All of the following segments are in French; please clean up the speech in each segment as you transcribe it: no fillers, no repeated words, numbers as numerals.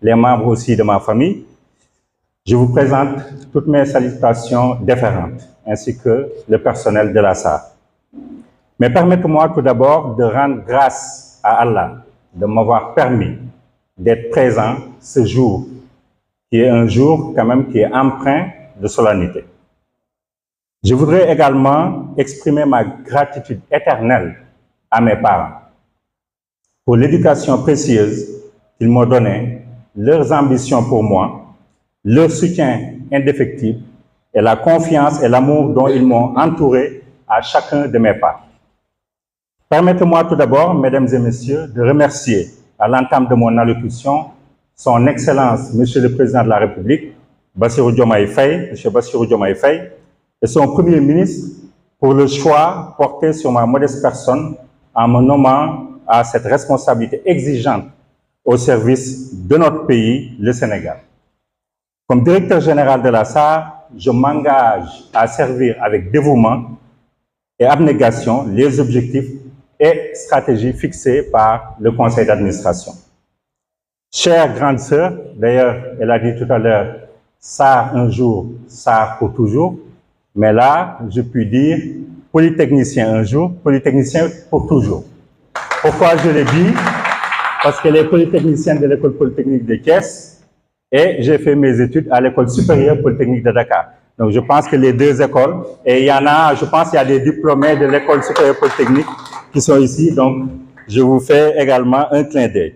les membres aussi de ma famille, je vous présente toutes mes salutations déférentes, ainsi que le personnel de la SAR. Mais permettez-moi tout d'abord de rendre grâce à Allah de m'avoir permis d'être présent ce jour, qui est un jour quand même qui est empreint de solennité. Je voudrais également exprimer ma gratitude éternelle à mes parents pour l'éducation précieuse qu'ils m'ont donnée, leurs ambitions pour moi, leur soutien indéfectible et la confiance et l'amour dont ils m'ont entouré à chacun de mes pas. Permettez-moi tout d'abord, mesdames et messieurs, de remercier à l'entame de mon allocution son Excellence, Monsieur le Président de la République, Bassirou Diomaye Faye, Monsieur Bassirou Diomaye Faye, et son Premier ministre pour le choix porté sur ma modeste personne en me nommant à cette responsabilité exigeante au service de notre pays, le Sénégal. Comme directeur général de la SAR, je m'engage à servir avec dévouement et abnégation les objectifs et stratégies fixées par le conseil d'administration. Chère grande sœur, d'ailleurs, elle a dit tout à l'heure, SAR un jour, SAR pour toujours, mais là, je puis dire polytechnicien un jour, polytechnicien pour toujours. Pourquoi je l'ai dit? Parce qu'elle est polytechnicienne de l'école polytechnique de Thiès et j'ai fait mes études à l'école supérieure polytechnique de Dakar. Donc je pense que les deux écoles, et il y en a, je pense qu'il y a des diplômés de l'école supérieure polytechnique qui sont ici, donc je vous fais également un clin d'œil.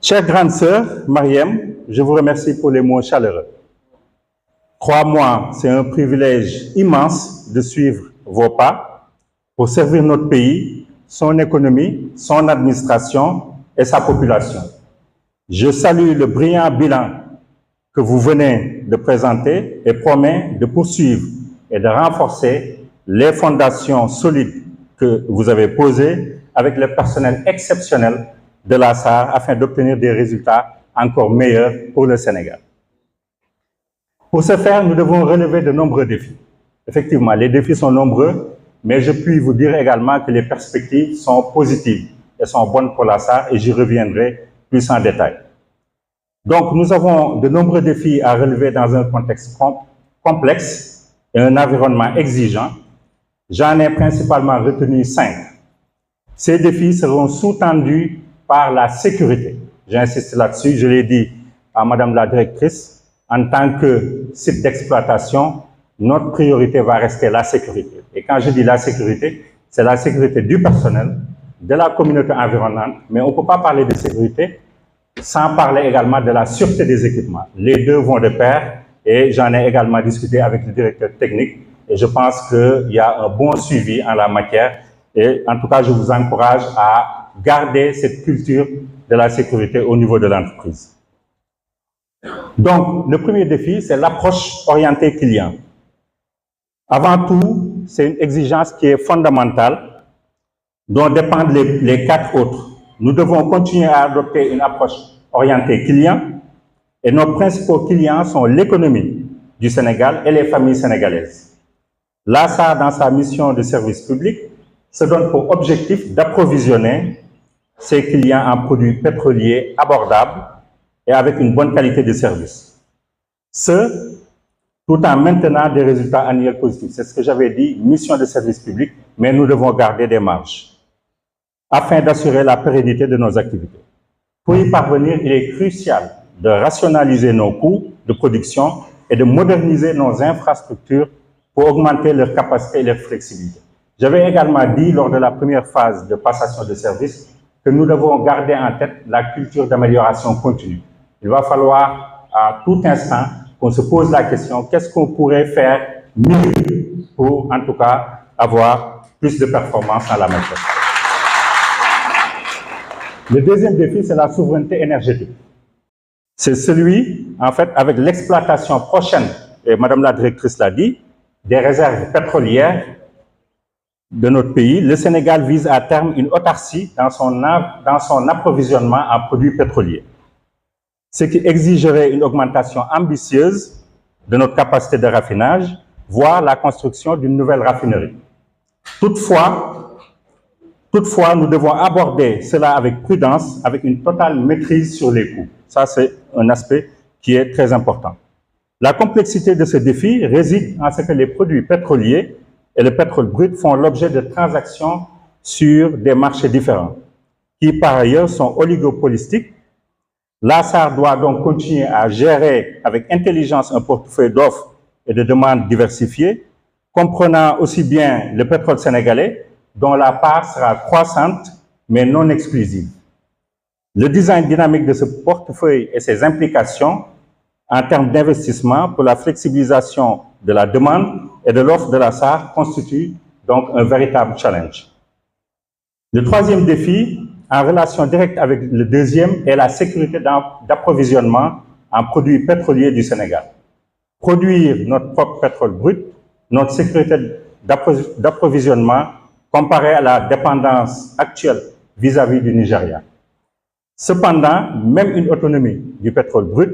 Chère grande sœur, Mariam, je vous remercie pour les mots chaleureux. Crois-moi, c'est un privilège immense de suivre vos pas pour servir notre pays, son économie, son administration et sa population. Je salue le brillant bilan que vous venez de présenter et promets de poursuivre et de renforcer les fondations solides que vous avez posées avec le personnel exceptionnel de la SAR afin d'obtenir des résultats encore meilleurs pour le Sénégal. Pour ce faire, nous devons relever de nombreux défis. Effectivement, les défis sont nombreux, mais je puis vous dire également que les perspectives sont positives et sont bonnes pour la SAR et j'y reviendrai plus en détail. Donc, nous avons de nombreux défis à relever dans un contexte complexe et un environnement exigeant. J'en ai principalement retenu 5. Ces défis seront sous-tendus par la sécurité. J'insiste là-dessus, je l'ai dit à Madame la directrice, en tant que site d'exploitation, notre priorité va rester la sécurité. Et quand je dis la sécurité, c'est la sécurité du personnel, de la communauté environnante, mais on ne peut pas parler de sécurité sans parler également de la sûreté des équipements. Les deux vont de pair et j'en ai également discuté avec le directeur technique et je pense qu'il y a un bon suivi en la matière et en tout cas, je vous encourage à garder cette culture de la sécurité au niveau de l'entreprise. Donc, le premier défi, c'est l'approche orientée client. Avant tout, c'est une exigence qui est fondamentale, dont dépendent les 4 autres. Nous devons continuer à adopter une approche orientée client, et nos principaux clients sont l'économie du Sénégal et les familles sénégalaises. La SAR, dans sa mission de service public, se donne pour objectif d'approvisionner ses clients en produits pétroliers abordables et avec une bonne qualité de service. Ce, tout en maintenant des résultats annuels positifs. C'est ce que j'avais dit, mission de service public, mais nous devons garder des marges afin d'assurer la pérennité de nos activités. Pour y parvenir, il est crucial de rationaliser nos coûts de production et de moderniser nos infrastructures pour augmenter leur capacité et leur flexibilité. J'avais également dit lors de la première phase de passation de service que nous devons garder en tête la culture d'amélioration continue. Il va falloir à tout instant qu'on se pose la question, qu'est-ce qu'on pourrait faire mieux pour, en tout cas, avoir plus de performance dans la matière. Le deuxième défi, c'est la souveraineté énergétique. C'est celui, en fait, avec l'exploitation prochaine, et Madame la directrice l'a dit, des réserves pétrolières de notre pays. Le Sénégal vise à terme une autarcie dans son approvisionnement en produits pétroliers, ce qui exigerait une augmentation ambitieuse de notre capacité de raffinage, voire la construction d'une nouvelle raffinerie. Toutefois, Toutefois, nous devons aborder cela avec prudence, avec une totale maîtrise sur les coûts. Ça, c'est un aspect qui est très important. La complexité de ce défi réside en ce que les produits pétroliers et le pétrole brut font l'objet de transactions sur des marchés différents, qui par ailleurs sont oligopolistiques. L'ASAR doit donc continuer à gérer avec intelligence un portefeuille d'offres et de demandes diversifiées, comprenant aussi bien le pétrole sénégalais, dont la part sera croissante, mais non exclusive. Le design dynamique de ce portefeuille et ses implications en termes d'investissement pour la flexibilisation de la demande et de l'offre de la SAR constitue donc un véritable challenge. Le troisième défi, en relation directe avec le deuxième, est la sécurité d'approvisionnement en produits pétroliers du Sénégal. Produire notre propre pétrole brut, notre sécurité d'approvisionnement comparée à la dépendance actuelle vis-à-vis du Nigeria. Cependant, même une autonomie du pétrole brut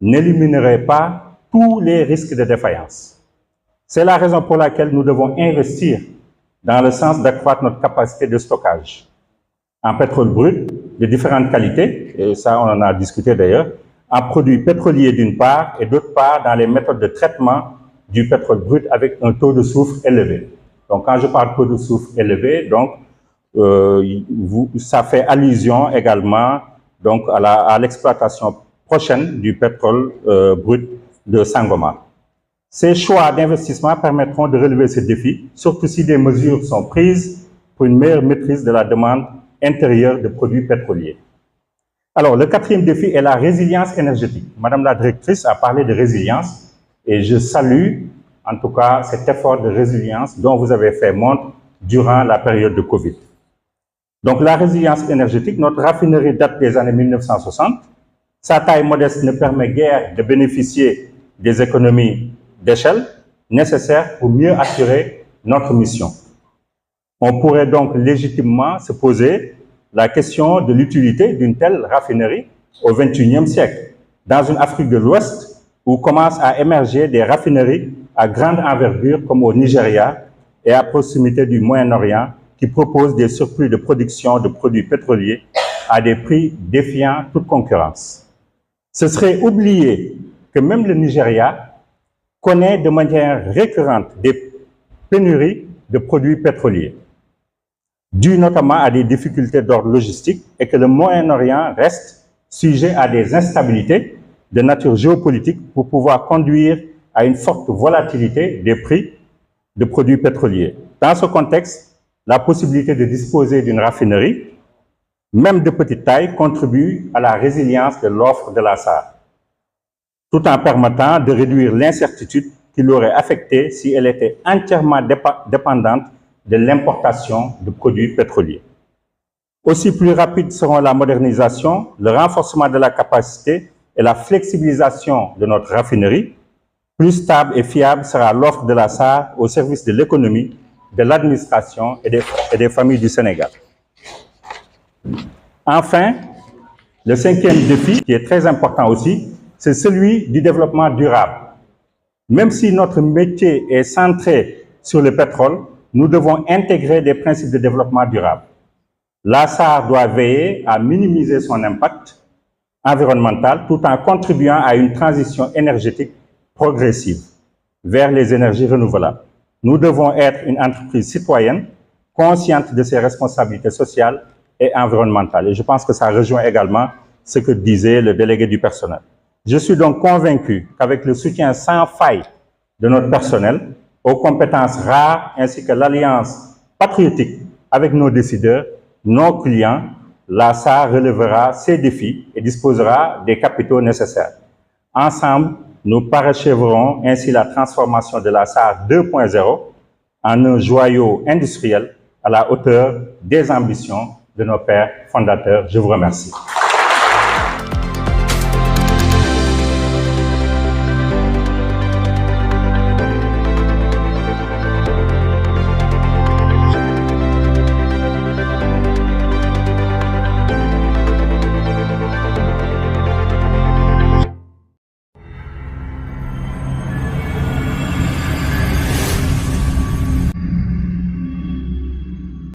n'éliminerait pas tous les risques de défaillance. C'est la raison pour laquelle nous devons investir dans le sens d'accroître notre capacité de stockage en pétrole brut de différentes qualités, et ça on en a discuté d'ailleurs, en produits pétroliers d'une part et d'autre part dans les méthodes de traitement du pétrole brut avec un taux de soufre élevé. Donc quand je parle de taux de soufre élevé, donc, ça fait allusion également donc, à l'exploitation prochaine du pétrole brut de Sangomar. Ces choix d'investissement permettront de relever ce défi, surtout si des mesures sont prises pour une meilleure maîtrise de la demande intérieure de produits pétroliers. Alors, le quatrième défi est la résilience énergétique. Madame la directrice a parlé de résilience et je salue en tout cas cet effort de résilience dont vous avez fait montre durant la période de Covid. Donc, la résilience énergétique, notre raffinerie date des années 1960. Sa taille modeste ne permet guère de bénéficier des économies d'échelle nécessaires pour mieux assurer notre mission. On pourrait donc légitimement se poser la question de l'utilité d'une telle raffinerie au XXIe siècle, dans une Afrique de l'Ouest où commencent à émerger des raffineries à grande envergure comme au Nigeria et à proximité du Moyen-Orient qui proposent des surplus de production de produits pétroliers à des prix défiant toute concurrence. Ce serait oublier que même le Nigeria connaît de manière récurrente des pénuries de produits pétroliers, dues notamment à des difficultés d'ordre logistique et que le Moyen-Orient reste sujet à des instabilités de nature géopolitique pour pouvoir conduire à une forte volatilité des prix de produits pétroliers. Dans ce contexte, la possibilité de disposer d'une raffinerie, même de petite taille, contribue à la résilience de l'offre de la SAR, tout en permettant de réduire l'incertitude qui l'aurait affectée si elle était entièrement dépendante de l'importation de produits pétroliers. Aussi plus rapides seront la modernisation, le renforcement de la capacité et la flexibilisation de notre raffinerie, plus stable et fiable sera l'offre de la SAR au service de l'économie, de l'administration et des familles du Sénégal. Enfin, le cinquième défi, qui est très important aussi, c'est celui du développement durable. Même si notre métier est centré sur le pétrole, nous devons intégrer des principes de développement durable. La SAR doit veiller à minimiser son impact environnemental tout en contribuant à une transition énergétique progressive vers les énergies renouvelables. Nous devons être une entreprise citoyenne, consciente de ses responsabilités sociales et environnementales. Et je pense que ça rejoint également ce que disait le délégué du personnel. Je suis donc convaincu qu'avec le soutien sans faille de notre personnel, aux compétences rares, ainsi que l'alliance patriotique avec nos décideurs, nos clients, la SAR relèvera ces défis et disposera des capitaux nécessaires. Ensemble, nous parachèverons ainsi la transformation de la SAR 2.0 en un joyau industriel à la hauteur des ambitions de nos pères fondateurs. Je vous remercie.